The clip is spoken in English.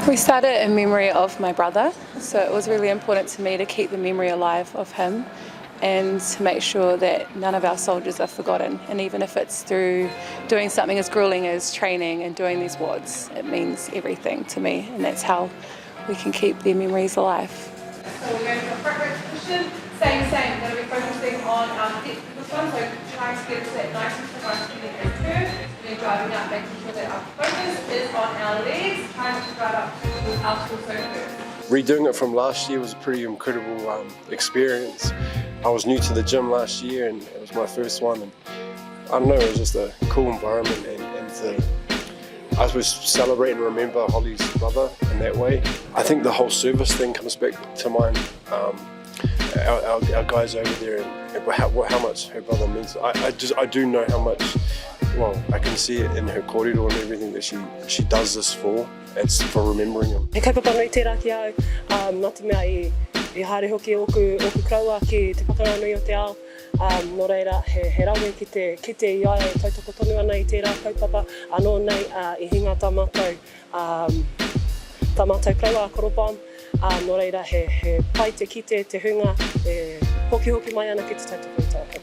We started in memory of my brother, so it was really important to me to keep the memory alive of him and to make sure that none of our soldiers are forgotten. And even if it's through doing something as grueling as training and doing these WODs, it means everything to me, and that's how we can keep their memories alive. So we're going to appropriate position, same, we're going to be focusing on our depth of this one, so trying to get to that nice and nice curve, then driving up, making sure that our focus is on our legs, trying to drive up towards our torso first. Redoing it from last year was a pretty incredible experience. I was new to the gym last year and it was my first one, and I don't know, it was just a cool environment and to, I suppose, celebrate and remember Holly's brother in that way. I think the whole service thing comes back to mind. Our guys over there and how much her brother means. I do know how much, well, I can see it in her kōrero and everything that she does this for. It's for remembering him. He kaipapa nui te raki au, nā te mea I haere hoki oku kraua ki te pakanga nui o te ao. Nō reira, he rawe ki te iaia e tautoko tonu ana I tērā kaupapa, anō nei I hinga tamatau kraua a koropam. Nō reira, he pai te kite, te hunga, hoki mai ana ki te tautoko I tāpau.